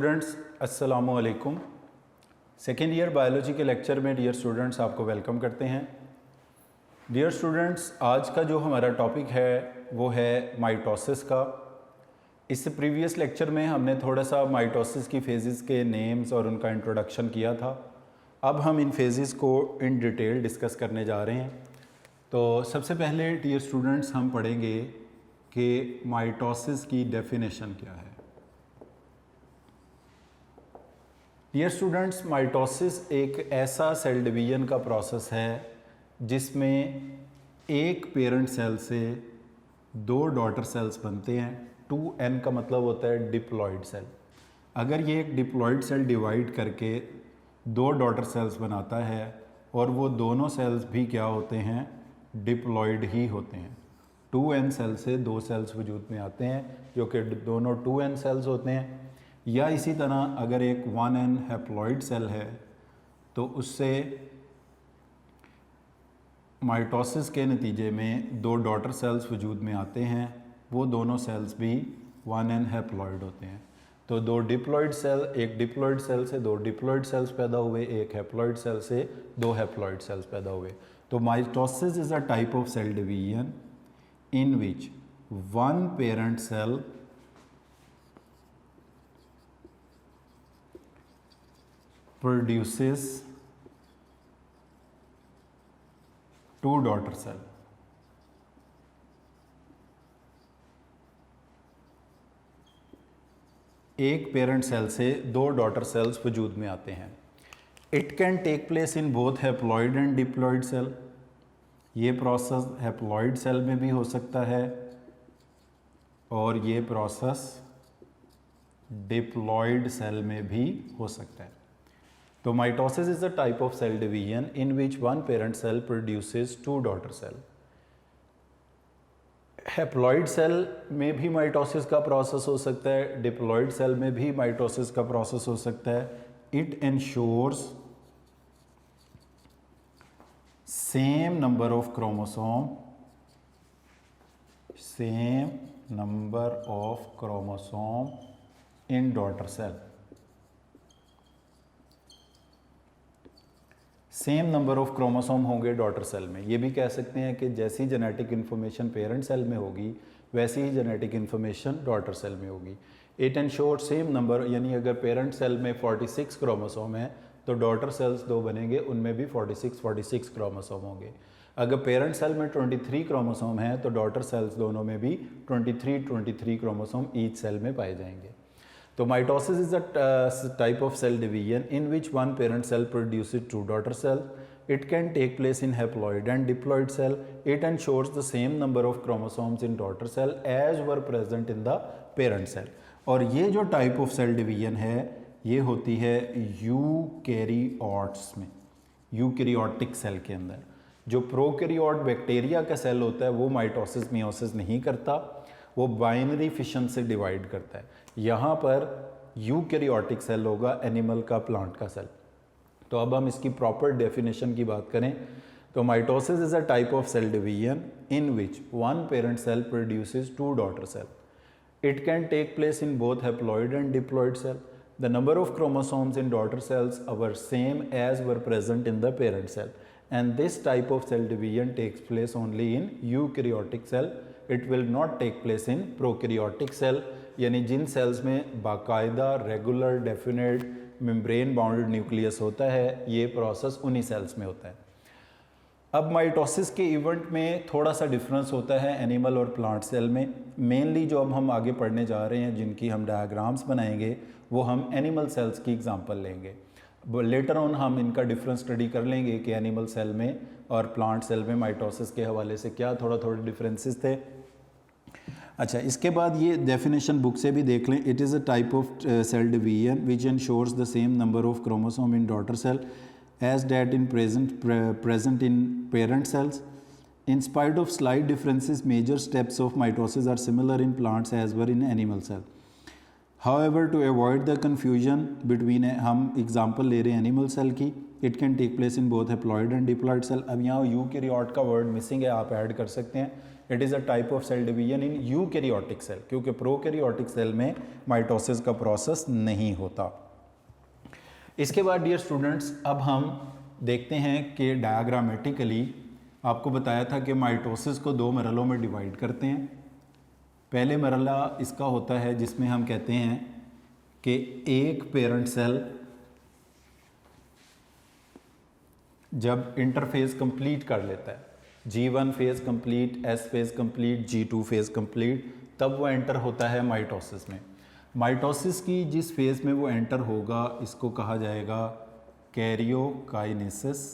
Students, अस्सलामु अलैकुम। Second year biology के लेक्चर में डियर स्टूडेंट्स आपको वेलकम करते हैं। डियर स्टूडेंट्स, आज का जो हमारा टॉपिक है वो है माइटोसिस का। इससे प्रीवियस लेक्चर में हमने थोड़ा सा माइटोसिस की फेजेस के नेम्स और उनका इंट्रोडक्शन किया था। अब हम इन फेजेस को इन डिटेल डिस्कस करने जा रहे हैं। तो सबसे पहले डियर स्टूडेंट्स हम पढ़ेंगे कि माइटोसिस की डेफिनेशन क्या है। डियर स्टूडेंट्स, माइटोसिस एक ऐसा सेल डिवीजन का प्रोसेस है जिसमें एक पेरेंट सेल से दो डॉटर सेल्स बनते हैं। 2n का मतलब होता है डिप्लॉइड सेल। अगर ये एक डिप्लॉइड सेल डिवाइड करके दो डॉटर सेल्स बनाता है और वो दोनों सेल्स भी क्या होते हैं, डिप्लॉइड ही होते हैं। 2n सेल से दो सेल्स वजूद में आते हैं जो कि दोनों 2n सेल्स होते हैं। या इसी तरह अगर एक 1n हैप्लॉइड सेल है तो उससे माइटोसिस के नतीजे में दो डॉटर सेल्स वजूद में आते हैं, वो दोनों सेल्स भी 1n हैप्लॉइड होते हैं। तो दो डिप्लॉइड सेल, एक डिप्लॉइड सेल से दो डिप्लॉइड सेल्स पैदा हुए, एक हैप्लॉइड सेल से दो हैप्लॉइड सेल्स पैदा हुए। तो mitosis is a type of cell division in which one parent cell produces two daughter cell। एक पेरेंट सेल से दो डॉटर सेल्स वजूद में आते हैं। It can take place in both haploid and diploid cell. ये प्रोसेस हैप्लॉइड सेल में भी हो सकता है और ये प्रोसेस डिप्लॉइड सेल में भी हो सकता है। तो mitosis is a type of cell division in which one parent cell produces two daughter cell. Haploid cell में भी माइटोसिस का प्रोसेस हो सकता है, डिप्लॉइड सेल में भी माइटोसिस का प्रोसेस हो सकता है। It ensures same number of chromosome, same number of chromosome in daughter cell. Same number of chromosome होंगे डॉटर सेल में। ये भी कह सकते हैं कि जैसी जेनेटिक इन्फॉर्मेशन पेरेंट सेल में होगी वैसी ही जेनेटिक इन्फॉर्मेशन डॉटर सेल में होगी। इट एंश्योर सेम नंबर, यानी अगर पेरेंट सेल में 46 क्रोमोसोम है तो डॉटर सेल्स दो बनेंगे, उनमें भी 46 क्रोमोसोम होंगे। अगर पेरेंट सेल में 23 क्रोमोसोम है तो डॉटर सेल्स दोनों में भी 23 क्रोमोसोम ईच सेल में पाए जाएंगे। तो mitosis is a type of cell division in which one parent cell produces two daughter cell. It can take place in haploid and diploid cell. It ensures the same number of chromosomes in daughter cell as were present in the parent cell. और ये जो type of cell division है ये होती है eukaryotes में, eukaryotic cell के अंदर। जो प्रोकैरियोट बैक्टीरिया का सेल होता है वो माइटोसिस मियोसिस नहीं करता, वो बाइनरी फिशन से डिवाइड करता है। यहाँ पर यूकैरियोटिक सेल होगा, एनिमल का, प्लांट का सेल। तो अब हम इसकी प्रॉपर डेफिनेशन की बात करें तो mitosis is a type of cell division in which one parent cell produces two daughter cell. It can take place in both haploid and diploid cell. The number of chromosomes in daughter cells are same as were present in the parent cell, and this type of cell division takes place only in eukaryotic cell. It will not take place in prokaryotic cell, यानी जिन cells में बाकायदा regular definite membrane bounded nucleus होता है, ये process उन्हीं sales में होता है। अब माइटोसिस के इवेंट में थोड़ा सा डिफरेंस होता है एनिमल और प्लांट सेल में। मेनली जो अब हम आगे पढ़ने जा रहे हैं, जिनकी हम डायग्राम्स बनाएंगे, वो हम एनिमल सेल्स की एग्जांपल लेंगे। लेटर ऑन हम इनका डिफरेंस स्टडी कर लेंगे कि एनिमल सेल में और प्लांट सेल में माइटोसिस के हवाले से क्या थोड़े डिफरेंसेस थे। अच्छा, इसके बाद ये डेफिनेशन बुक से भी देख लें। It is a type of cell division which ensures the same number of chromosome in daughter cell as that in present in parent cells. In spite of slight differences, major steps of mitosis are similar in plants as were in animal cell. However to avoid the confusion between, हम example ले रहे हैं animal cell की, it can take place in both haploid and diploid cell. अब यहाँ eukaryote का word missing है, आप ऐड कर सकते हैं। It is a type of cell division in eukaryotic cell, क्योंकि प्रोकैरियोटिक सेल में माइटोसिस का प्रोसेस नहीं होता। इसके बाद डियर स्टूडेंट्स, अब हम देखते हैं कि डायग्रामेटिकली आपको बताया था कि माइटोसिस को दो मरलों में डिवाइड करते हैं। पहले मरला इसका होता है जिसमें हम कहते हैं कि एक पेरेंट सेल जब इंटरफेज कंप्लीट कर लेता है, G1 phase complete, S phase complete, G2 phase complete, तब वो एंटर होता है माइटोसिस में। माइटोसिस की जिस फेज में वो एंटर होगा इसको कहा जाएगा कैरियोकाइनेसिस।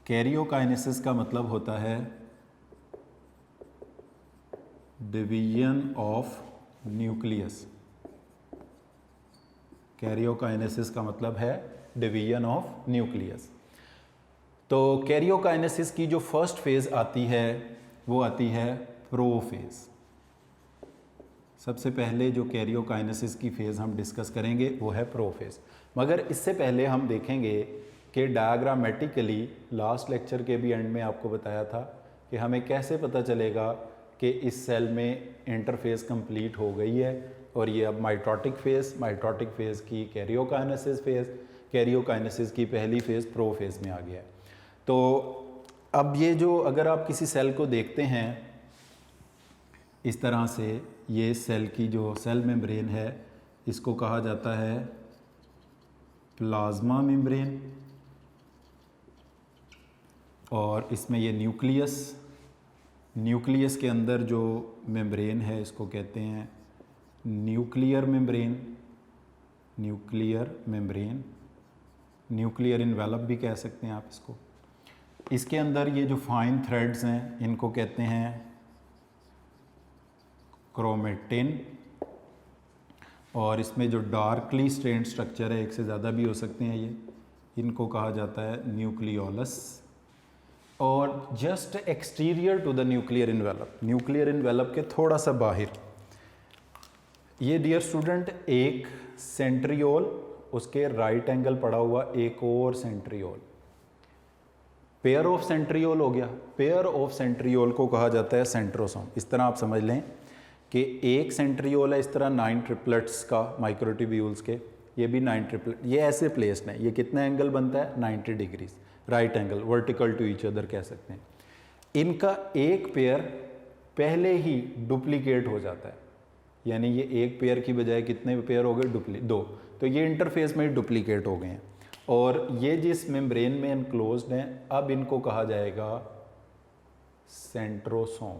कैरियोकाइनेसिस का मतलब होता है डिवीजन ऑफ न्यूक्लियस। कैरियोकाइनेसिस का मतलब है डिवीजन ऑफ न्यूक्लियस। तो कैरियोकाइनेसिस की जो फर्स्ट फेज आती है वो आती है प्रोफेज। सबसे पहले जो कैरियोकाइनेसिस की फेज हम डिस्कस करेंगे वो है प्रोफेज। मगर इससे पहले हम देखेंगे कि डायग्रामेटिकली लास्ट लेक्चर के भी एंड में आपको बताया था कि हमें कैसे पता चलेगा कि इस सेल में इंटरफेस कंप्लीट हो गई है और ये अब माइटोटिक फेज़ की कैरियोकाइनेसिस फेज़, कैरियोकाइनेसिस की पहली फेज़ प्रोफेज में आ गया है। तो अब ये जो अगर आप किसी सेल को देखते हैं इस तरह से, ये सेल की जो सेल मेम्ब्रेन है इसको कहा जाता है प्लाज्मा मेम्ब्रेन, और इसमें ये न्यूक्लियस के अंदर जो मेम्ब्रेन है इसको कहते हैं न्यूक्लियर मेम्ब्रेन, न्यूक्लियर इन्वेलप भी कह सकते हैं आप इसको। इसके अंदर ये जो फाइन थ्रेड्स हैं इनको कहते हैं क्रोमेटिन, और इसमें जो डार्कली स्ट्रेन्ड स्ट्रक्चर है, एक से ज़्यादा भी हो सकते हैं ये, इनको कहा जाता है न्यूक्लियोलस। और just exterior to the nuclear envelope के थोड़ा सा बाहर ये डियर स्टूडेंट एक सेंट्रियोल, उसके राइट एंगल पड़ा हुआ एक और सेंट्रियोल, पेयर ऑफ सेंट्रियोल हो गया। पेयर ऑफ सेंट्रियोल को कहा जाता है सेंट्रोसोम। इस तरह आप समझ लें कि एक सेंट्रियोल है इस तरह 9 ट्रिपलेट्स का, माइक्रोट्यूब्यूल्स के, ये भी 9 ट्रिपलेट, ये ऐसे प्लेस्ड है। ये कितना एंगल बनता है 90 degrees, right angle, vertical to each other कह सकते हैं। इनका एक पेयर पहले ही डुप्लीकेट हो जाता है, यानी ये एक पेयर की बजाय कितने पेयर हो गए, 2। तो ये इंटरफेस में डुप्लीकेट हो गए हैं और ये जिस मेम्ब्रेन में एनक्लोज्ड हैं, अब इनको कहा जाएगा सेंट्रोसोम।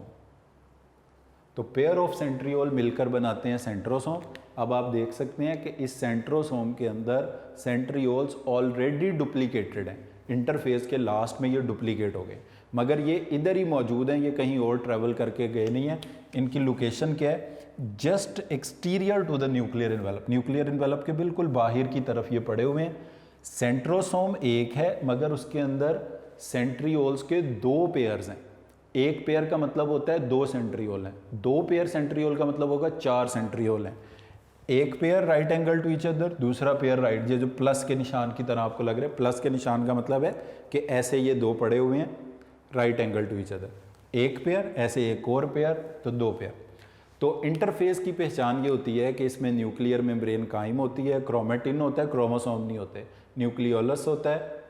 तो पेयर ऑफ सेंट्रियोल मिलकर बनाते हैं सेंट्रोसोम। अब आप देख सकते हैं कि इस सेंट्रोसोम के अंदर सेंट्रियोल्स ऑलरेडी डुप्लीकेटेड हैं, इंटरफेस के लास्ट में ये डुप्लीकेट हो गए, मगर ये इधर ही मौजूद हैं, ये कहीं और ट्रैवल करके गए नहीं हैं। इनकी लोकेशन क्या है, just exterior to the nuclear envelope के बिल्कुल बाहर की तरफ ये पड़े हुए हैं। सेंट्रोसोम एक है मगर उसके अंदर सेंट्रियोल्स के 2 पेयर्स हैं। एक पेयर का मतलब होता है 2 सेंट्रियोल हैं, 2 पेयर सेंट्रियोल का मतलब होगा 4 सेंट्रियोल हैं। एक pair right angle to each other, दूसरा पेयर राइट, ये जो प्लस के निशान की तरह आपको लग रहा है, प्लस के निशान का मतलब है कि ऐसे ये 2 पड़े हुए हैं right angle to each other, एक पेयर, ऐसे एक और पेयर, तो 2 पेयर। तो इंटरफेस की पहचान ये होती है कि इसमें न्यूक्लियर मेम्ब्रेन कायम होती है, क्रोमेटिन होता है, क्रोमोसोम नहीं होते, न्यूक्लियोलस होता है,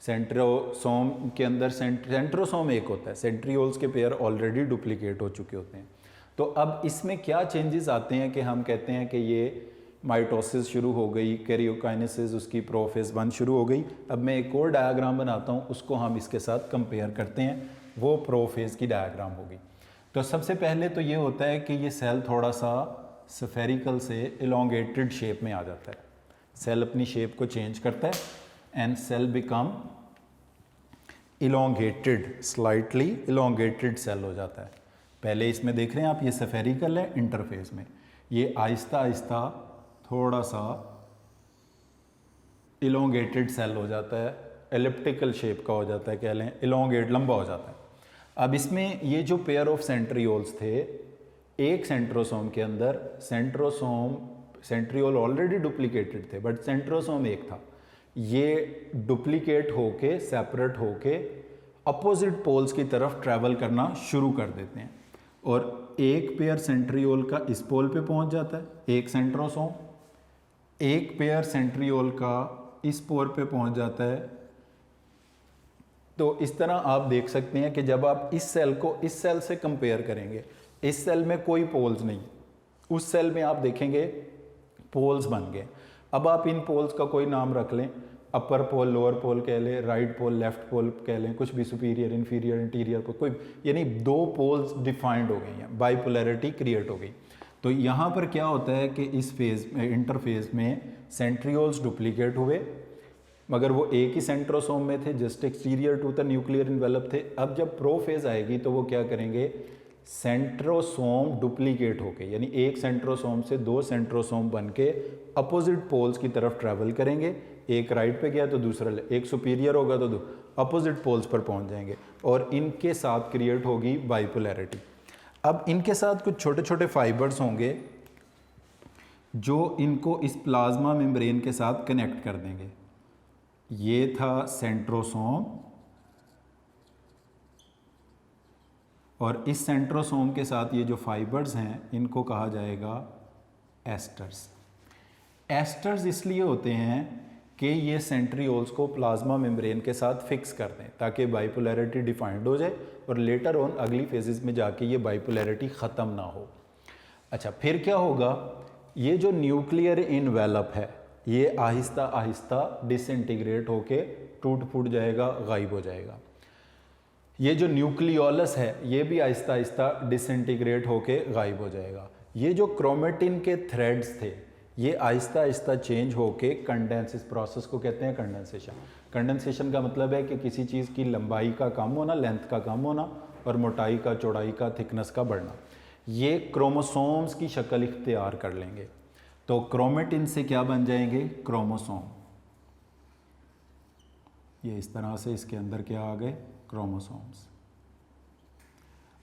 सेंट्रोसोम के अंदर सेंट्रोसोम एक होता है, सेंट्रियोल्स के पेयर ऑलरेडी डुप्लीकेट हो चुके होते हैं। तो अब इसमें क्या चेंजेस आते हैं कि हम कहते हैं कि ये माइटोसिस शुरू हो गई, कैरियोकाइनेसिस उसकी प्रोफेज 1 शुरू हो गई। अब मैं एक और डायग्राम बनाता हूँ, उसको हम इसके साथ कंपेयर करते हैं, वो प्रोफेज की डायग्राम होगी। तो सबसे पहले तो ये होता है कि ये सेल थोड़ा सा स्फेरिकल से इलोंगेटेड शेप में आ जाता है, सेल अपनी शेप को चेंज करता है and cell become elongated, slightly elongated cell हो जाता है। पहले इसमें देख रहे हैं आप, ये स्फेरिकल है इंटरफेस में, ये आहिस्ता आहिस्ता थोड़ा सा इलोंगेटेड सेल हो जाता है, एलिप्टिकल शेप का हो जाता है, कह लें इलोंगेट, लंबा हो जाता है। अब इसमें ये जो पेयर ऑफ सेंट्रियोल्स थे एक सेंट्रोसोम के अंदर सेंट्रियोल ऑलरेडी डुप्लीकेटेड थे बट सेंट्रोसोम एक था, ये डुप्लीकेट होके सेपरेट होके अपोजिट पोल्स की तरफ ट्रैवल करना शुरू कर देते हैं और एक पेयर सेंट्रियोल का इस पोल पे पहुंच जाता है, एक सेंट्रोसोम, एक पेयर सेंट्रियोल का इस पोल पे पहुंच जाता है। तो इस तरह आप देख सकते हैं कि जब आप इस सेल को इस सेल से कंपेयर करेंगे, इस सेल में कोई पोल्स नहीं, उस सेल में आप देखेंगे पोल्स बन गए। अब आप इन पोल्स का कोई नाम रख लें, अपर पोल लोअर पोल कह लें, राइट पोल लेफ्ट पोल कह लें, कुछ भी, सुपीरियर इंफीरियर इंटीरियर पोल, कोई, यानी दो पोल्स डिफाइंड हो गई हैं, बाइपोलैरिटी क्रिएट हो गई। तो यहाँ पर क्या होता है कि इस फेज में, इंटरफेज में सेंट्रियोल्स डुप्लीकेट हुए मगर वो एक ही सेंट्रोसोम में थे, just exterior to the nuclear envelope थे। अब जब प्रोफेज आएगी तो वो क्या करेंगे, सेंट्रोसोम डुप्लीकेट होके, यानी एक सेंट्रोसोम से दो सेंट्रोसोम बन के अपोजिट पोल्स की तरफ ट्रैवल करेंगे, एक राइट पे गया तो दूसरा, एक सुपीरियर होगा तो अपोजिट पोल्स पर पहुंच जाएंगे और इनके साथ क्रिएट होगी बाइपोलैरिटी। अब इनके साथ कुछ छोटे छोटे फाइबर्स होंगे जो इनको इस प्लाज्मा मेम्ब्रेन के साथ कनेक्ट कर देंगे। ये था सेंट्रोसोम और इस सेंट्रोसोम के साथ ये जो फाइबर्स हैं इनको कहा जाएगा एस्टर्स। एस्टर्स इसलिए होते हैं कि ये सेंट्रियोल्स को प्लाज्मा मेम्ब्रेन के साथ फिक्स कर दें ताकि बाइपोलैरिटी डिफाइंड हो जाए और लेटर ऑन अगली फेजेस में जाके ये बाइपोलैरिटी ख़त्म ना हो। अच्छा, फिर क्या होगा, ये जो न्यूक्लियर इनवेलप है ये आहिस्ता आहिस्ता डिसइंटीग्रेट होके टूट फूट जाएगा, गायब हो जाएगा। ये जो न्यूक्लियोलस है ये भी आहिस्ता आहिस्ता डिसइंटीग्रेट होके गायब हो जाएगा। ये जो क्रोमेटिन के थ्रेड्स थे ये आहिस्ता आहिस्ता चेंज होके कंडेंस, इस प्रोसेस को कहते हैं कंडेंसेशन। कंडेंसेशन का मतलब है कि किसी चीज़ की लंबाई का कम होना, लेंथ का कम होना और मोटाई का, चौड़ाई का, थिकनेस का बढ़ना, ये क्रोमोसोम्स की शक्ल इख्तियार कर लेंगे। तो क्रोमेटिन से क्या बन जाएंगे, क्रोमोसोम। ये इस तरह से इसके अंदर क्या आ गए, क्रोमोसोम्स।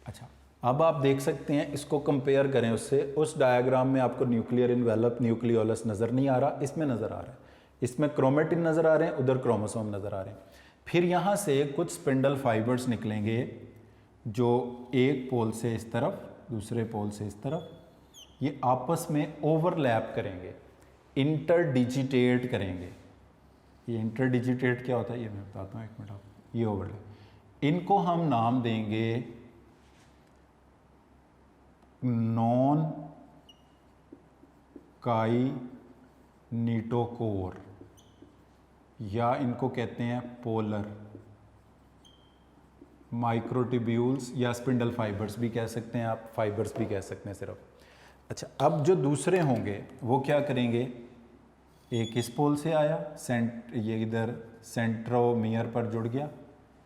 अच्छा, अब आप देख सकते हैं, इसको कंपेयर करें उससे, उस डायग्राम में आपको न्यूक्लियर इनवेलप, न्यूक्लियोलस नज़र नहीं आ रहा, इसमें नज़र आ रहा है। इसमें क्रोमेटिन नज़र आ रहे हैं, उधर क्रोमोसोम नज़र आ रहे हैं। फिर यहाँ से कुछ स्पिंडल फाइबर्स निकलेंगे जो एक पोल से इस तरफ, दूसरे पोल से इस तरफ, ये आपस में ओवरलैप करेंगे, इंटरडिजिटेट करेंगे। ये इंटरडिजिटेट क्या होता है ये मैं बताता हूँ, एक मिनट आप। ये ओवरलैप, इनको हम नाम देंगे नॉन काइनेटोकोर या इनको कहते हैं पोलर माइक्रोट्यूब्यूल्स या स्पिंडल फाइबर्स भी कह सकते हैं आप, फाइबर्स भी कह सकते हैं सिर्फ। अच्छा, अब जो दूसरे होंगे वो क्या करेंगे, एक इस पोल से आया, ये इधर सेंट्रोमियर पर जुड़ गया,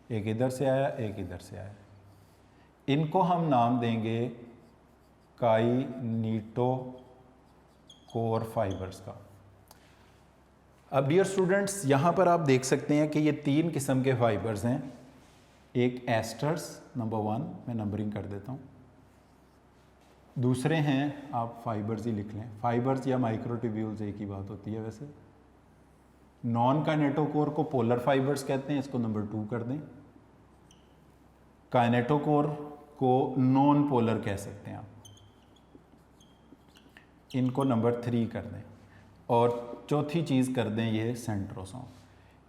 एक इधर से आया, एक इधर से आया, इनको हम नाम देंगे काइनेटोकोर फाइबर्स का। अब डियर स्टूडेंट्स, यहाँ पर आप देख सकते हैं कि ये तीन किस्म के फाइबर्स हैं। एक एस्टर्स, नंबर 1 मैं नंबरिंग कर देता हूँ। दूसरे हैं, आप फाइबर्स ही लिख लें, फाइबर्स या माइक्रोट्यूब्यूल्स एक ही बात होती है वैसे। नॉन काइनेटोकोर को पोलर फाइबर्स कहते हैं, इसको नंबर 2 कर दें। काइनेटोकोर को नॉन पोलर कह सकते हैं आप, इनको नंबर 3 कर दें। और चौथी चीज़ कर दें ये सेंट्रोसोम।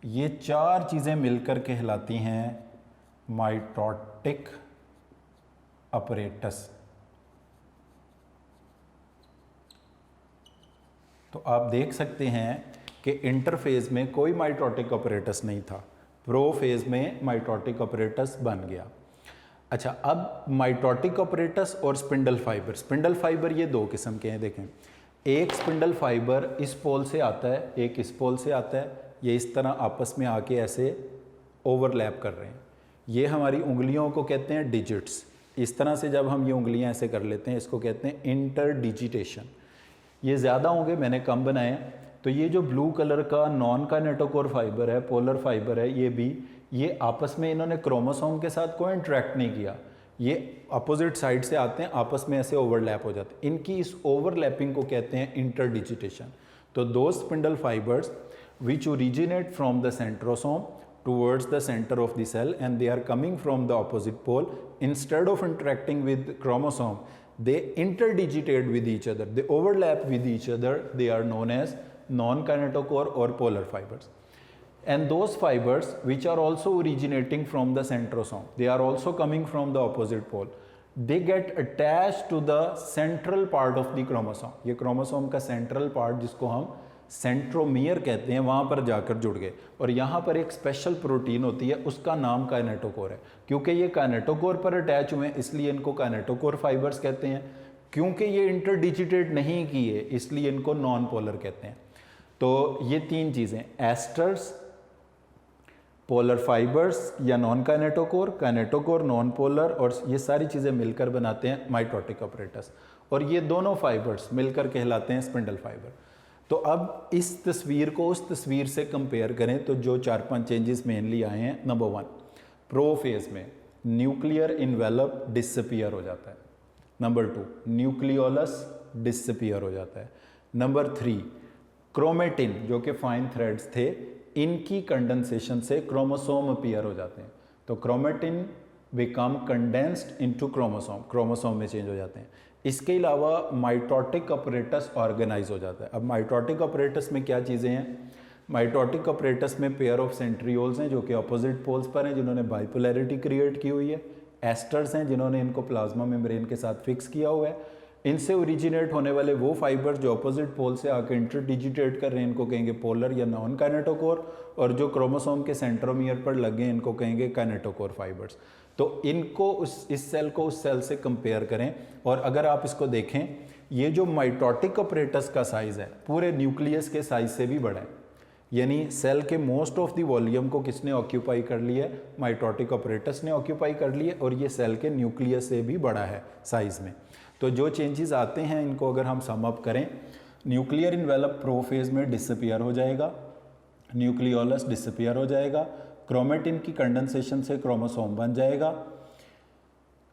ये चार चीज़ें मिलकर कहलाती हैं माइटोटिक अपरेटस। तो आप देख सकते हैं कि इंटरफेज में कोई माइटोटिक अपरेटस नहीं था, प्रोफेज में माइटोटिक अपरेटस बन गया। अच्छा, अब माइटोटिक अपरेटस और स्पिंडल फाइबर, स्पिंडल फाइबर ये दो किस्म के हैं। देखें, एक स्पिंडल फाइबर इस पोल से आता है, एक इस पोल से आता है, ये इस तरह आपस में आके ऐसे ओवरलैप कर रहे हैं। ये हमारी उंगलियों को कहते हैं डिजिट्स। इस तरह से जब हम ये उंगलियां ऐसे कर लेते हैं, इसको कहते हैं इंटरडिजिटेशन। ये ज़्यादा होंगे, मैंने कम बनाए। तो ये जो ब्लू कलर का नॉन काइनेटोकोर फाइबर है, पोलर फाइबर है, ये भी, ये आपस में इन्होंने क्रोमोसोम के साथ कोई इंटरेक्ट नहीं किया, ये अपोजिट साइड से आते हैं, आपस में ऐसे ओवरलैप हो जाते हैं, इनकी इस ओवरलैपिंग को कहते हैं इंटरडिजिटेशन। तो दो spindle fibres which originate from the centrosome towards the center of the cell and they are coming from the opposite pole, instead of interacting with chromosome, they interdigitate with each other, they overlap with each other, they are known as non-kinetochore or polar fibers. And those fibers which are also originating from the centrosome, they are also coming from the opposite pole, they get attached to the central part of the chromosome. ये chromosome का central part जिसको हम centromere कहते हैं, वहाँ पर जाकर जुड़ गए और यहाँ पर एक स्पेशल प्रोटीन होती है, उसका नाम काइनेटोकोर है। क्योंकि ये काइनेटोकोर पर अटैच हुए हैं इसलिए इनको काइनेटोकोर फाइबर्स कहते हैं। क्योंकि ये इंटरडिजिटेट नहीं किए इसलिए इनको नॉन पोलर कहते हैं। तो ये तीन चीज़ें, एस्टर्स, पोलर फाइबर्स या non kinetochore, kinetochore, non polar, और ये सारी चीज़ें मिलकर बनाते हैं माइटोटिक अपरेटस, और ये दोनों फाइबर्स मिलकर कहलाते हैं स्पिंडल फाइबर। तो अब इस तस्वीर को उस तस्वीर से कंपेयर करें तो जो 4-5 चेंजेस मेनली आए हैं, नंबर 1, प्रोफेज में न्यूक्लियर इन्वेलप डिसअपीयर हो जाता है। नंबर 2, न्यूक्लियोलस डिसअपीयर हो जाता है। नंबर 3, क्रोमेटिन जो कि फाइन थ्रेड्स थे, इनकी कंडेंसेशन से क्रोमोसोम अपीयर हो जाते हैं। तो chromatin become condensed into chromosome, chromosome में चेंज हो जाते हैं। इसके अलावा माइटोटिक अपरेटस ऑर्गेनाइज हो जाता है। अब माइटोटिक अपरेटस में क्या चीज़ें हैं? माइटोटिक अपरेटस में पेयर ऑफ सेंट्रियोल्स हैं जो कि अपोजिट पोल्स पर हैं, जिन्होंने बाइपोलैरिटी क्रिएट की हुई है। एस्टर्स हैं जिन्होंने इनको प्लाज्मा मेम्ब्रेन के साथ फिक्स किया हुआ है। इनसे ओरिजिनेट होने वाले वो फाइबर्स जो अपोजिट पोल से आकर इंटरडिजिटेट कर रहे हैं, इनको कहेंगे पोलर या नॉन काइनेटोकोर, और जो क्रोमोसोम के सेंट्रोमियर पर लगे इनको कहेंगे काइनेटोकोर फाइबर्स। तो इनको इस सेल को उस सेल से कंपेयर करें, और अगर आप इसको देखें, ये जो माइटोटिक अपरेटस का साइज़ है पूरे न्यूक्लियस के साइज से भी बड़ा है। यानी सेल के मोस्ट ऑफ द वॉल्यूम को किसने ऑक्यूपाई कर लिया है? माइटोटिक अपरेटस ने ऑक्यूपाई कर लिया, और ये सेल के न्यूक्लियस से भी बड़ा है साइज़ में। तो जो चेंजेस आते हैं इनको अगर हम सम अप करें, न्यूक्लियर इन्वेलप प्रोफेज में डिसअपीयर हो जाएगा, न्यूक्लियोलस डिसअपीयर हो जाएगा, क्रोमेटिन की कंडेंसेशन से क्रोमोसोम बन जाएगा।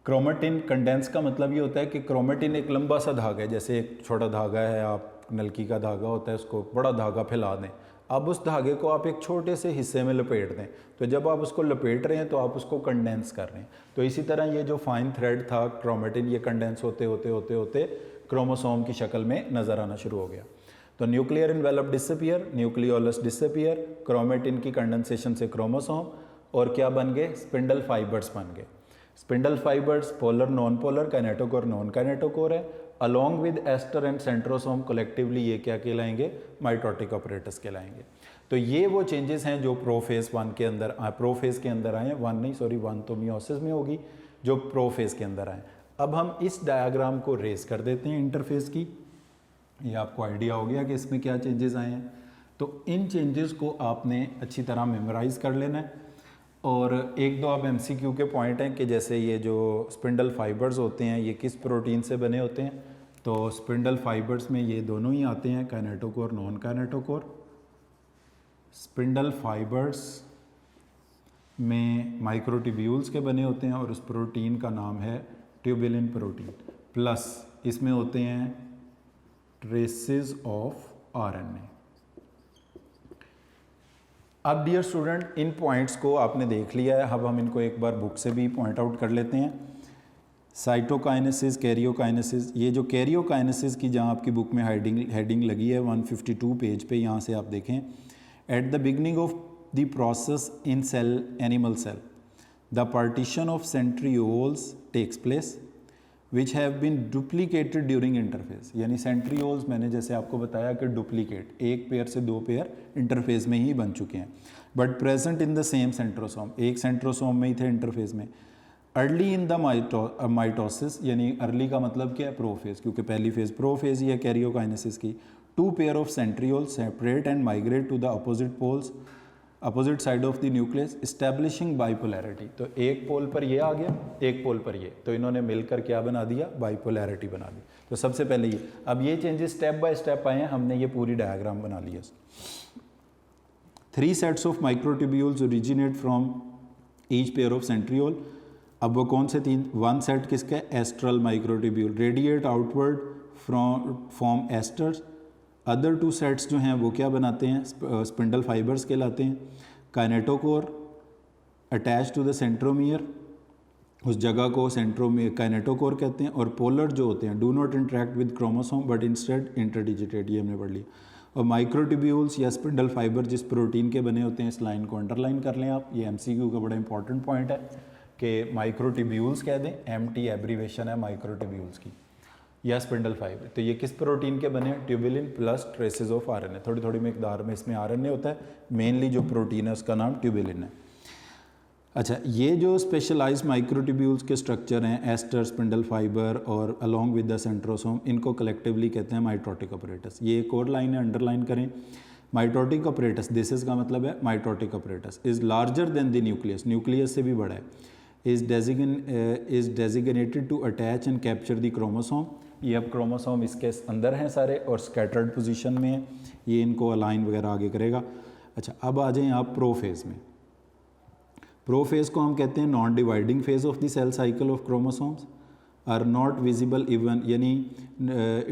क्रोमेटिन कंडेंस का मतलब ये होता है कि क्रोमेटिन एक लंबा सा धागा है, जैसे एक छोटा धागा है, आप नलकी का धागा होता है, उसको बड़ा धागा फैला दें। अब उस धागे को आप एक छोटे से हिस्से में लपेट दें, तो जब आप उसको लपेट रहे हैं तो आप उसको कंडेंस कर रहे हैं। तो इसी तरह ये जो फाइन थ्रेड था क्रोमेटिन, ये कंडेंस होते होते होते होते क्रोमोसोम की शक्ल में नज़र आना शुरू हो गया। तो nuclear envelope disappear, nucleolus disappear, chromatin की कंडेंसेशन से क्रोमोसोम, और क्या बन गए? स्पिंडल फाइबर्स बन गए। Spindle fibres polar, non polar, kinetochore, non kinetochore है। Along with aster and centrosome collectively ये क्या कहलाएंगे? माइटोटिक अपरेटस कहलाएंगे। तो ये वो चेंजेस हैं जो प्रोफेज 1 के अंदर प्रोफेज के अंदर आए हैं। 1 तो मियोसिस में होगी, जो प्रोफेज के अंदर आए। अब हम इस डायग्राम को रेस कर देते हैं इंटरफेस की। ये आपको आइडिया हो गया कि इसमें क्या चेंजेस आए हैं। तो इन चेंजेस को आपने अच्छी तरह मेमोराइज कर लेना है, और एक दो अब एमसीक्यू के पॉइंट हैं कि जैसे ये जो स्पिंडल फाइबर्स होते हैं ये किस प्रोटीन से बने होते हैं। तो स्पिंडल फाइबर्स में ये दोनों ही आते हैं, kinetochore, non kinetochore. Spindle fibres में माइक्रोट्यूब्यूल्स के बने होते हैं, और उस प्रोटीन का नाम है ट्यूबुलिन प्रोटीन। प्लस इसमें होते हैं ट्रेसेस ऑफ आरएनए। अब डियर स्टूडेंट, इन पॉइंट्स को आपने देख लिया है, अब हम इनको एक बार बुक से भी पॉइंट आउट कर लेते हैं। Cytokinesis, karyokinesis. ये जो कैरियोकाइनेसिस की जहाँ आपकी बुक में हेडिंग लगी है 152 पेज पे, यहाँ से आप देखें, at the beginning of the process in cell, animal cell, the partition of centrioles takes place which have been duplicated during interphase. यानी सेंट्रियोल्स मैंने जैसे आपको बताया कि डुप्लीकेट, एक पेयर से 2 पेयर इंटरफेस में ही बन चुके हैं, but present in the same centrosome, एक सेंट्रोसोम में ही थे इंटरफेस में। अर्ली इन द माइटोसिस, यानी अर्ली का मतलब क्या है? प्रोफेज, क्योंकि पहली फेज प्रोफेज ही है कैरियोकाइनेसिस की। 2 pair of centrioles separate and migrate to the opposite poles, opposite side of the nucleus, establishing bipolarity. तो एक पोल पर ये आ गया, एक पोल पर ये, तो इन्होंने मिलकर क्या बना दिया? बाइपोलैरिटी बना दी। तो सबसे पहले ये, अब ये चेंजेस स्टेप बाय स्टेप आए हैं, हमने ये पूरी डायग्राम बना लिया। 3 sets of microtubules originate from each pair of centriole. अब वो कौन से तीन, वन सेट किसका है, astral microtubule, radiate outward from asters. Other two sets जो हैं वो क्या बनाते हैं, स्पिंडल फाइबर्स कहलाते हैं। Kinetochore attach to the centromere, उस जगह को सेंट्रोमियर काइनेटोकोर कहते हैं। और पोलर जो होते हैं do not interact with chromosome but instead interdigitate, ये हमने पढ़ लिया। और माइक्रोट्यूब्यूल्स या स्पिंडल फाइबर जिस प्रोटीन के बने होते हैं, इस लाइन को अंडरलाइन कर लें आप, ये एमसीक्यू का बड़ा इंपॉर्टेंट पॉइंट है कि माइक्रोट्यूब्यूल्स कह दें, एमटी एब्रीवेशन है माइक्रोट्यूब्यूल्स की, या स्पिंडल फाइबर। तो ये किस प्रोटीन के बने हैं, tubulin plus traces of RNA, थोड़ी थोड़ी मिकदार में इसमें आरएनए होता है, मेनली जो प्रोटीन है उसका नाम ट्यूबुलिन है। अच्छा, ये जो स्पेशलाइज माइक्रोट्यूब्यूल्स के स्ट्रक्चर हैं, एस्टर, स्पिंडल फाइबर और अलोंग विद द सेंट्रोसोम, इनको कलेक्टिवली कहते हैं माइटोटिक अपरेटस। ये एक और लाइन है, अंडरलाइन करें, माइटोटिक अपरेटस, दिस इज का मतलब है mitotic apparatus is larger than the nucleus, nucleus से भी बड़ा है, is designated to attach and capture the chromosome. ये अब क्रोमोसोम इसके अंदर हैं सारे और स्कैटर्ड पोजीशन में है, ये इनको अलाइन वगैरह आगे करेगा। अच्छा, अब आ जाएं आप प्रोफेज में। प्रोफेज को हम कहते हैं non dividing phase of the cell cycle of chromosomes are not visible even, यानी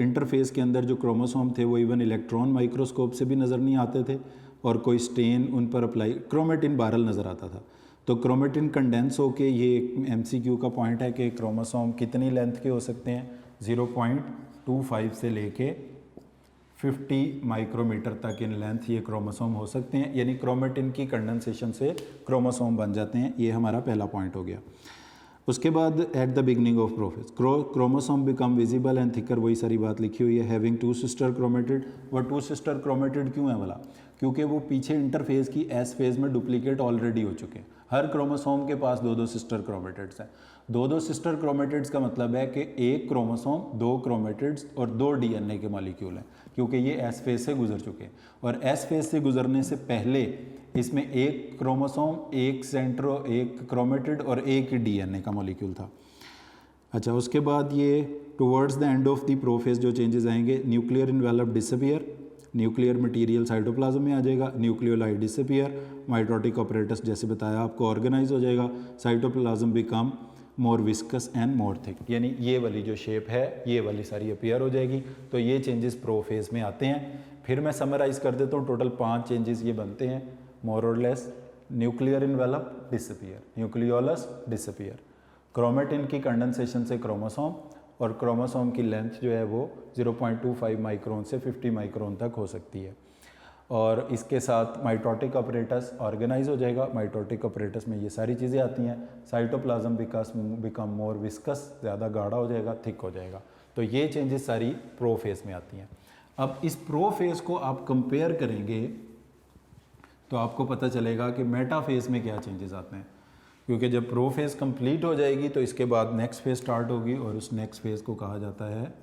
इंटरफेस के अंदर जो क्रोमोसोम थे वो इवन इलेक्ट्रॉन माइक्रोस्कोप से भी नज़र नहीं आते थे और कोई स्टेन उन पर अप्लाई, क्रोमेटिन बारल नज़र आता था। तो क्रोमेटिन कंडेंस होके, ये एक एमसीक्यू का पॉइंट है कि क्रोमोसोम कितनी लेंथ के हो सकते हैं, 0.25 से लेके 50 माइक्रोमीटर तक इन लेंथ ये क्रोमोसोम हो सकते हैं, यानी क्रोमेटिन की कंडेंसेशन से क्रोमोसोम बन जाते हैं। ये हमारा पहला पॉइंट हो गया। उसके बाद eight the beginning of prophase chromosome become visible and thicker, वही सारी बात लिखी हुई है, हैविंग टू सिस्टर क्रोमेटिड। वो टू सिस्टर क्रोमेटिड क्यों है वाला, क्योंकि वो पीछे इंटरफेज की एस फेज में डुप्लीकेट ऑलरेडी हो चुके हैं। हर क्रोमोसोम के पास दो दो सिस्टर क्रोमेटिड्स हैं। दो दो सिस्टर क्रोमेटिड्स का मतलब है कि एक क्रोमोसोम, दो क्रोमेटिड्स और दो डीएनए के मॉलिक्यूल हैं, क्योंकि ये एस फेज से गुजर चुके हैं। और एस फेज से गुजरने से पहले इसमें एक क्रोमोसोम, एक एक क्रोमेटिड और एक ही डीएनए का मॉलिक्यूल था। अच्छा, उसके बाद ये towards the end of the prophase जो चेंजेस आएंगे, nuclear envelope disappear, nuclear material cytoplasm में आ जाएगा, न्यूक्लियोलाइड डिसअपियर, माइटोटिक ऑपरेटस जैसे बताया आपको ऑर्गेनाइज हो जाएगा, cytoplasm become more viscous and more thick, यानी ये वाली जो शेप है ये वाली सारी अपीयर हो जाएगी। तो ये चेंजेस प्रोफेज में आते हैं। फिर मैं समराइज कर देता हूँ, टोटल 5 चेंजेस ये बनते हैं मोर और less. Nuclear envelope disappear, nucleolus disappear, chromatin की कंडेंसेशन से क्रोमोसोम, और क्रोमोसोम की लेंथ जो है वो 0.25 माइक्रोन से 50 माइक्रोन तक हो सकती है। और इसके साथ माइटोटिक ऑपरेटस ऑर्गेनाइज हो जाएगा। माइटोटिक ऑपरेटस में ये सारी चीज़ें आती हैं। साइटोप्लाज्म बिकम मोर विस्कस, ज़्यादा गाढ़ा हो जाएगा, थिक हो जाएगा। तो ये चेंजेस सारी प्रोफेज में आती हैं। अब इस प्रोफेज को आप कंपेयर करेंगे तो आपको पता चलेगा कि मेटाफेज में क्या चेंजेस आते हैं, क्योंकि जब प्रोफेज कंप्लीट हो जाएगी तो इसके बाद नेक्स्ट फेज स्टार्ट होगी और उस नेक्स्ट फेज को कहा जाता है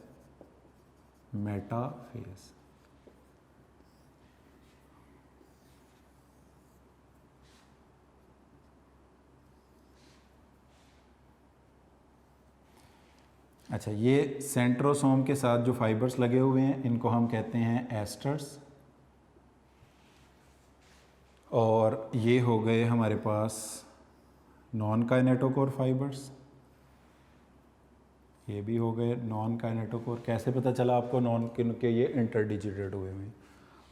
मेटाफेज। अच्छा, ये सेंट्रोसोम के साथ जो फाइबर्स लगे हुए हैं इनको हम कहते हैं एस्टर्स, और ये हो गए हमारे पास नॉन काइनेटोकोर फाइबर्स, ये भी हो गए नॉन काइनेटोकोर। कैसे पता चला आपको नॉन के ये इंटरडिजिटेड हुए हैं।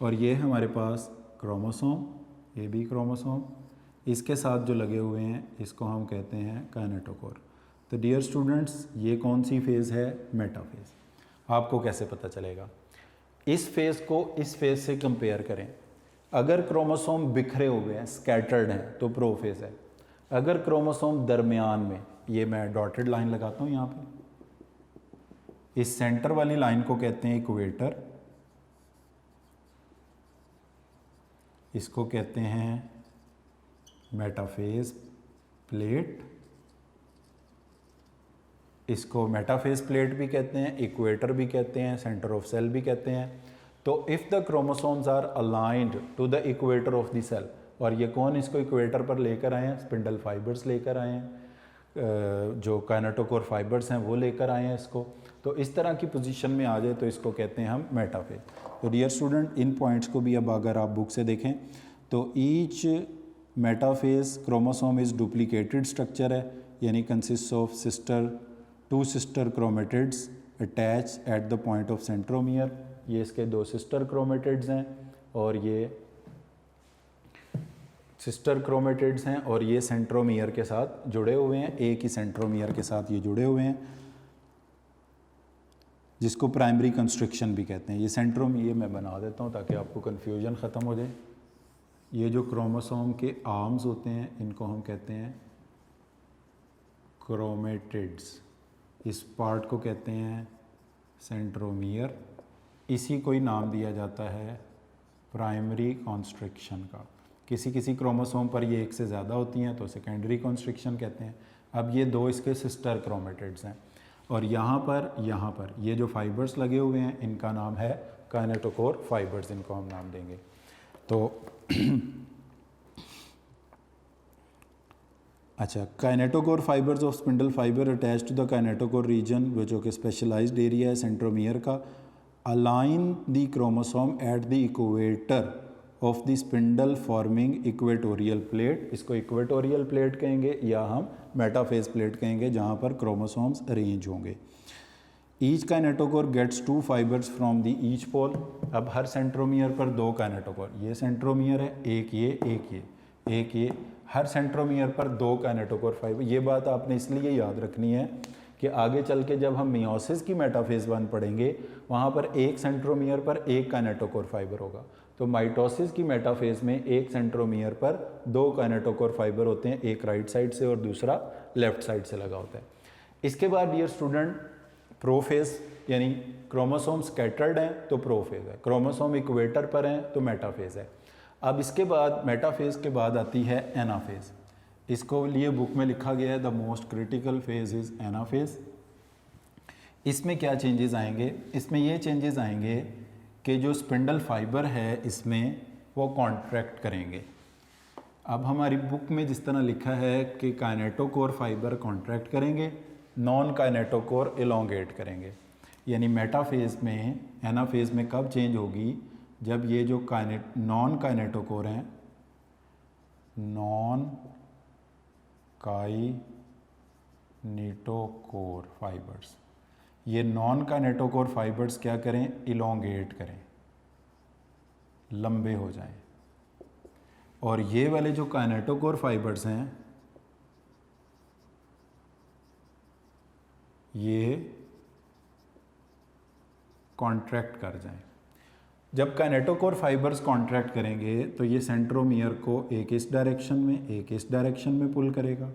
और ये हमारे पास क्रोमोसोम, ये भी क्रोमोसोम, इसके साथ जो लगे हुए हैं इसको हम कहते हैं काइनेटोकोर। तो डियर स्टूडेंट्स, ये कौन सी फेज़ है, मेटाफेज। आपको कैसे पता चलेगा, इस फेज़ को इस फेज़ से कंपेयर करें। अगर क्रोमोसोम बिखरे हुए हैं, स्कैटर्ड हैं, तो प्रोफेज है। अगर क्रोमोसोम दरमियान में, ये मैं डॉटेड लाइन लगाता हूँ यहाँ पे, इस सेंटर वाली लाइन को कहते हैं इक्वेटर, इसको कहते हैं मेटाफेज प्लेट, इसको मेटाफेज प्लेट भी कहते हैं, इक्वेटर भी कहते हैं, सेंटर ऑफ सेल भी कहते हैं। तो if the chromosomes are aligned to the equator of the cell, और ये कौन इसको इक्वेटर पर लेकर आए हैं, स्पिंडल फाइबर्स लेकर आए हैं, जो काइनेटोकोर फाइबर्स हैं वो लेकर आए हैं इसको। तो इस तरह की पोजीशन में आ जाए तो इसको कहते हैं हम मेटाफेज। तो डियर स्टूडेंट, इन पॉइंट्स को भी अब अगर आप बुक से देखें तो each metaphase chromosome is duplicated structure है, यानी consist of two sister chromatids attach at the point of centromere. ये इसके दो सिस्टर क्रोमेटिड्स हैं और ये सिस्टर क्रोमेटिड्स हैं और ये सेंट्रोमियर के साथ जुड़े हुए हैं, एक ही सेंट्रोमियर के साथ ये जुड़े हुए हैं, जिसको प्राइमरी कंस्ट्रक्शन भी कहते हैं। ये सेंट्रोमियर मैं बना देता हूँ ताकि आपको कन्फ्यूजन ख़त्म हो जाए। ये जो क्रोमोसोम के आर्म्स होते हैं इनको हम कहते हैं क्रोमेटिड्स, इस पार्ट को कहते हैं सेंट्रोमियर। इसी को ही नाम दिया जाता है प्राइमरी कॉन्स्ट्रिक्शन का। किसी किसी क्रोमोसोम पर ये एक से ज़्यादा होती हैं तो सेकेंडरी कॉन्स्ट्रिक्शन कहते हैं। अब ये दो इसके सिस्टर क्रोमेटिड्स हैं और यहाँ पर ये जो फाइबर्स लगे हुए हैं इनका नाम है काइनेटोकोर फाइबर्स, इनको हम नाम देंगे। तो अच्छा, kinetochore fibres of spindle fibre attach to the kinetochore region जो कि स्पेशलाइज्ड एरिया है सेंट्रोमियर का, align the chromosome at the equator of the spindle forming equatorial plate. इसको इक्वेटोरियल प्लेट कहेंगे या हम मेटाफेज प्लेट कहेंगे, जहाँ पर क्रोमोसोम्स अरेंज होंगे। Each kinetochore gets 2 fibres from the each pole. अब हर सेंट्रोमियर पर 2 काइनेटोकोर, ये सेंट्रोमियर है, एक ये, हर सेंट्रोमियर पर 2 काइनेटोकोर फाइबर। ये बात आपने इसलिए याद रखनी है कि आगे चल के जब हम मियोसिस की मेटाफेज 1 पढ़ेंगे वहाँ पर एक सेंट्रोमियर पर 1 काइनेटोकोर फाइबर होगा। तो माइटोसिस की मेटाफेज में एक सेंट्रोमियर पर 2 काइनेटोकोर फाइबर होते हैं, एक राइट साइड से और दूसरा लेफ्ट साइड से लगा होता है। इसके बाद डियर स्टूडेंट प्रोफेज, यानी क्रोमोसोम स्कैटर्ड हैं तो प्रोफेज है, क्रोमोसोम इक्वेटर पर हैं तो मेटाफेज है। अब इसके बाद मेटाफेज के बाद आती है एनाफेज। इसको लिए बुक में लिखा गया है the most critical phase is anaphase. इसमें क्या चेंजेस आएंगे? इसमें ये चेंजेस आएंगे कि जो स्पिंडल फाइबर है इसमें वो कॉन्ट्रैक्ट करेंगे। अब हमारी बुक में जिस तरह लिखा है कि काइनेटोकोर फाइबर कॉन्ट्रैक्ट करेंगे, नॉन काइनेटोकोर एलोंगेट करेंगे। यानी मेटाफेज में, एनाफेज में कब चेंज होगी? जब ये जो नॉन काइनेटोकोर हैं, नॉन काइनेटोकोर फाइबर्स, ये नॉन काइनेटोकोर फाइबर्स क्या करें? इलोंगेट करें, लंबे हो जाएं। और ये वाले जो काइनेटोकोर फाइबर्स हैं ये कॉन्ट्रैक्ट कर जाएं। जब काइनेटोकोर फाइबर्स कॉन्ट्रैक्ट करेंगे तो ये सेंट्रोमियर को एक इस डायरेक्शन में, एक इस डायरेक्शन में पुल करेगा,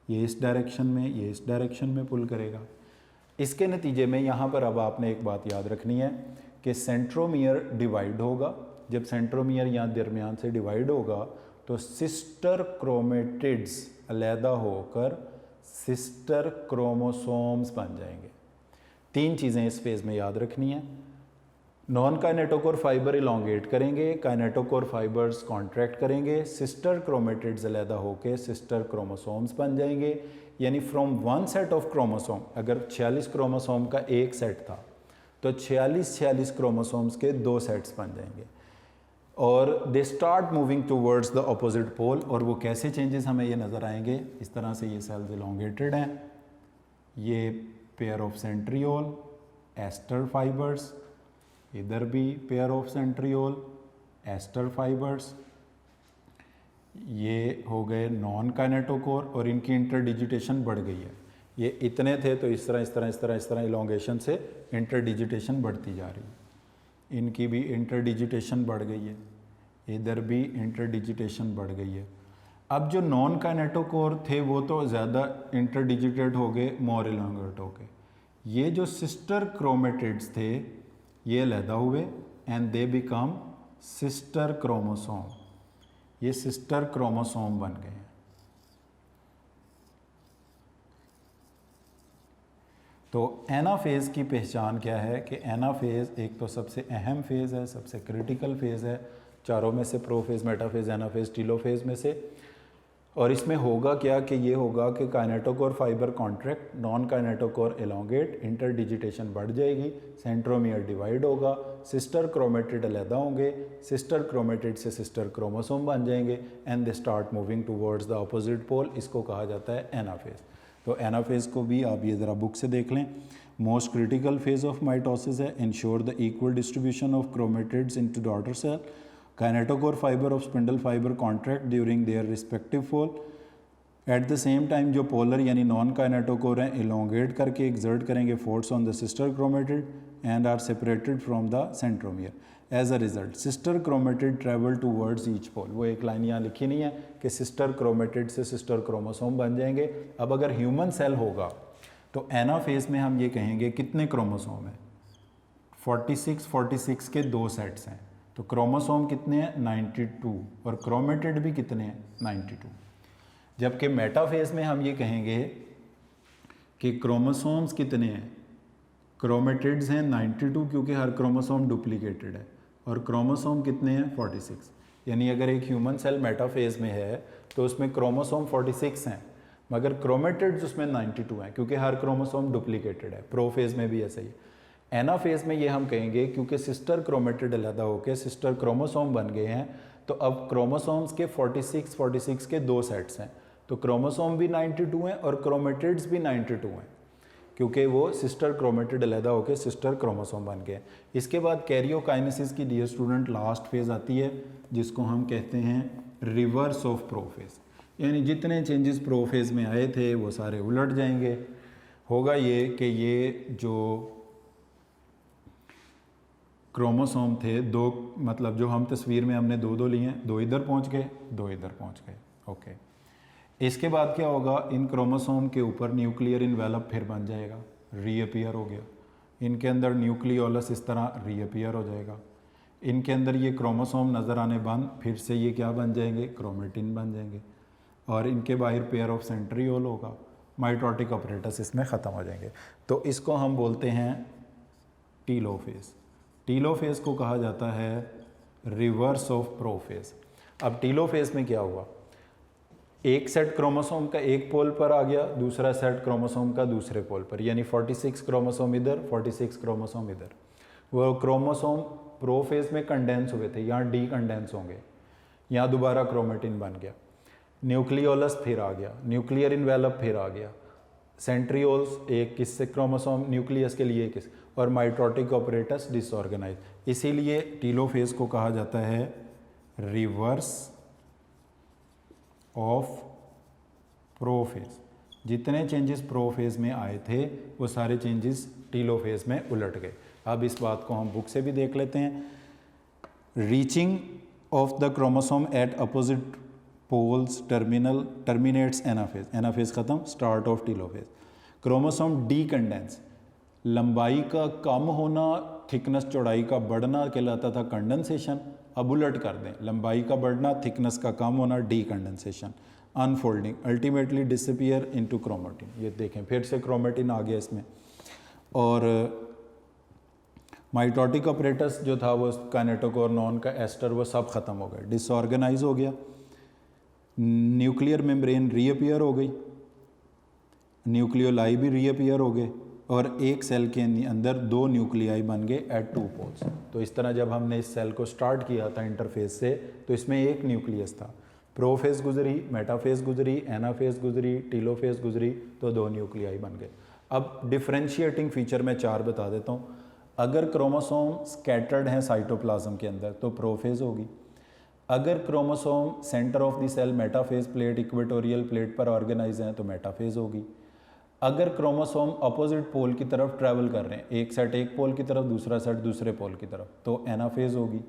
ये इस डायरेक्शन में, ये इस डायरेक्शन में पुल करेगा। इसके नतीजे में यहाँ पर अब आपने एक बात याद रखनी है कि सेंट्रोमियर डिवाइड होगा। जब सेंट्रोमियर यहाँ दरमियान से डिवाइड होगा तो सिस्टर क्रोमेटिड्स अलहदा होकर सिस्टर क्रोमोसोम्स बन जाएंगे। 3 चीज़ें इस फेज़ में याद रखनी है। नॉन काइनेटोकोर फाइबर इलोंगेट करेंगे, काइनेटोकोर फाइबर्स कॉन्ट्रैक्ट करेंगे, सिस्टर क्रोमेटिड्स अलहदा होकर सिस्टर क्रोमोसोम्स बन जाएंगे। यानी फ्रॉम 1 सेट ऑफ क्रोमोसोम, अगर 46 क्रोमोसोम का एक सेट था तो 46 क्रोमोसोम्स के 2 सेट्स बन जाएंगे और they start moving towards the opposite pole. और वो कैसे चेंजेस हमें ये नज़र आएंगे? इस तरह से ये सेल्स इलोंगेटेड हैं, ये pair of centriole, aster fibres, इधर भी pair of centriole, aster fibres, ये हो गए नॉन काइनेटोकोर और इनकी इंटरडिजिटेशन बढ़ गई है। ये इतने थे तो इस तरह इलोंगेशन से इंटरडिजिटेशन बढ़ती जा रही है। इनकी भी इंटरडिजिटेशन बढ़ गई है, इधर भी इंटरडिजिटेशन बढ़ गई है। अब जो नॉन काइनेटोकोर थे वो तो ज़्यादा इंटरडिजिटेड हो गए, मोर इलोंगेट हो गए। ये जो सिस्टर क्रोमेटिड्स थे ये अलहदा हुए and they become sister chromosome, ये सिस्टर क्रोमोसोम बन गए हैं। तो एनाफेज़ की पहचान क्या है कि एनाफेज़ एक तो सबसे अहम फेज़ है, सबसे क्रिटिकल फेज़ है चारों में से, प्रोफेज़, मेटाफेज़, एनाफेज़, टीलोफेज़ में से। और इसमें होगा क्या कि ये होगा कि kinetochore fibre contract, non kinetochore elongate, interdigitation बढ़ जाएगी, सेंट्रोमियर डिवाइड होगा, सिस्टर क्रोमेटिड अलहदा होंगे, सिस्टर क्रोमेटिड से सिस्टर क्रोमोसोम बन जाएंगे and they start moving towards the opposite pole. इसको कहा जाता है एनाफेज़। तो एनाफेज को भी आप ये ज़रा बुक से देख लें। Most critical phase of mitosis है ensure the equal distribution of chromatids into daughter cell, kinetochore fibre of spindle fibre contract during their respective pole, at the same time जो पोलर यानी नॉन काइनेटोकोर हैं elongate करके exert करेंगे force on the sister chromatid and are separated from the centromere. As a result sister chromatid travel towards each pole. वो एक line यहाँ लिखी नहीं है कि सिस्टर क्रोमेटिड से सिस्टर क्रोमोसोम बन जाएंगे। अब अगर ह्यूमन सेल होगा तो एनाफेज में हम ये कहेंगे कितने क्रोमोसोम हैं, 46 के 2 सेट्स हैं, तो क्रोमोसोम कितने हैं 92 और क्रोमेटिड भी कितने हैं 92। जबकि मेटाफेज में हम ये कहेंगे कि क्रोमोसोम्स कितने हैं, क्रोमेटिड्स हैं 92 क्योंकि हर क्रोमोसोम डुप्लीकेटेड है, और क्रोमोसोम कितने हैं 46। यानी अगर एक ह्यूमन सेल मेटाफेज में है तो उसमें क्रोमोसोम 46 हैं मगर क्रोमेटिड्स उसमें 92 हैं क्योंकि हर क्रोमोसोम डुप्लीकेटेड है। प्रोफेज में भी ऐसा ही। एनाफेज में ये हम कहेंगे क्योंकि सिस्टर क्रोमेटिड अलग होकर सिस्टर क्रोमोसोम बन गए हैं तो अब क्रोमोसोम्स के 46 के 2 सेट्स हैं, तो क्रोमोसोम भी 92 हैं और क्रोमेटिड्स भी 92 हैं क्योंकि वो सिस्टर क्रोमेटिड अलग होकर सिस्टर क्रोमोसोम बन गए। इसके बाद कैरियोकाइनेसिस की डियर स्टूडेंट लास्ट फेज आती है जिसको हम कहते हैं रिवर्स ऑफ प्रोफेज, यानी जितने चेंजेस प्रोफेज में आए थे वो सारे उलट जाएंगे। होगा ये कि ये जो क्रोमोसोम थे दो, मतलब जो हम तस्वीर में हमने 2 लिए हैं, 2 इधर पहुंच गए 2 इधर पहुंच गए। ओके, इसके बाद क्या होगा, इन क्रोमोसोम के ऊपर न्यूक्लियर इन्वेलप फिर बन जाएगा, रीअपियर हो गया। इनके अंदर न्यूक्लियोलस इस तरह रीअपियर हो जाएगा। इनके अंदर ये क्रोमोसोम नज़र आने बंद, फिर से ये क्या बन जाएंगे, क्रोमेटिन बन जाएंगे, और इनके बाहर पेयर ऑफ सेंट्रियोल होगा, माइटोटिक ऑपरेटस इसमें ख़त्म हो जाएंगे। तो इसको हम बोलते हैं टीलोफेज। टीलोफेज को कहा जाता है रिवर्स ऑफ प्रोफेज। अब टीलोफेज में क्या हुआ, एक सेट क्रोमोसोम का एक पोल पर आ गया, दूसरा सेट क्रोमोसोम का दूसरे पोल पर, यानी 46 क्रोमोसोम इधर 46 क्रोमोसोम इधर। वो क्रोमोसोम प्रोफेज में कंडेंस हुए थे, यहाँ डी कंडेंस होंगे, यहाँ दोबारा क्रोमेटिन बन गया, न्यूक्लियोलस फिर आ गया, न्यूक्लियर इन्वेलप फिर आ गया, सेंट्रियोल्स एक किससे क्रोमोसोम न्यूक्लियस के लिए किस, और माइटोटिक ऑपरेटस डिसऑर्गेनाइज। इसीलिए टीलोफेज को कहा जाता है रिवर्स ऑफ प्रोफेज। जितने चेंजेस प्रोफेज में आए थे वो सारे चेंजेस टीलोफेज में उलट गए। अब इस बात को हम बुक से भी देख लेते हैं। Reaching of the chromosome at opposite poles terminates anaphase. Anaphase खत्म, start of telophase. Chromosome decondense, लंबाई का कम होना, थिकनेस चौड़ाई का बढ़ना कहलाता था कंडेंसेशन। अब उलट कर दें, लंबाई का बढ़ना, थिकनेस का कम होना, D condensation. Unfolding, ultimately disappear into chromatin. ये देखें फिर से क्रोमेटिन आ गया इसमें। और माइटोटिक ऑपरेटस जो था वो काइनेटोकोर नॉन का एस्टर वो सब खत्म हो गए, डिसऑर्गेनाइज हो गया। न्यूक्लियर मेम्ब्रेन रीअपियर हो गई, न्यूक्लियोलाई भी रीअपियर हो गए, और एक सेल के अंदर 2 न्यूक्लियाई बन गए एट 2 पोल्स। तो इस तरह जब हमने इस सेल को स्टार्ट किया था इंटरफेज से तो इसमें एक न्यूक्लियस था। प्रोफेज गुजरी, मेटाफेज गुजरी, एनाफेज गुजरी, टीलोफेज गुजरी, तो 2 न्यूक्लियाई बन गए। अब डिफ्रेंशिएटिंग फीचर मैं 4 बता देता हूँ। अगर क्रोमोसोम स्कैटर्ड हैं साइटोप्लाज्म के अंदर तो प्रोफेज होगी। अगर chromosome centre of the cell metaphase plate equatorial plate पर ऑर्गेनाइज हैं तो मेटाफेज होगी। अगर क्रोमोसोम अपोजिट पोल की तरफ ट्रैवल कर रहे हैं, एक सेट एक पोल की तरफ, दूसरा सेट दूसरे पोल की तरफ, तो एनाफेज होगी।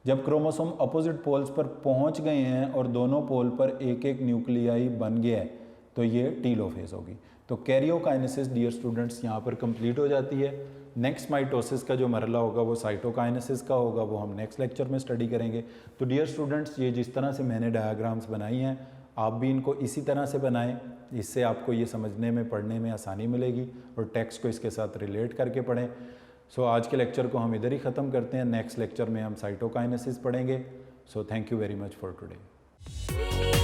जब क्रोमोसोम अपोजिट पोल्स पर पहुंच गए हैं और दोनों पोल पर एक एक न्यूक्लियाई बन गया है तो ये टीलोफेज होगी। तो कैरियोकाइनेसिस डियर स्टूडेंट्स यहाँ पर कंप्लीट हो जाती है। नेक्स्ट माइटोसिस का जो मरला होगा वो साइटोकाइनेसिस का होगा, वो हम नेक्स्ट लेक्चर में स्टडी करेंगे। तो डियर स्टूडेंट्स, ये जिस तरह से मैंने डायग्राम्स बनाई हैं आप भी इनको इसी तरह से बनाएं, इससे आपको ये समझने में पढ़ने में आसानी मिलेगी और टेक्स्ट को इसके साथ रिलेट करके पढ़ें। सो आज के लेक्चर को हम इधर ही ख़त्म करते हैं। नेक्स्ट लेक्चर में हम साइटोकाइनेसिस पढ़ेंगे। So thank you very much for today.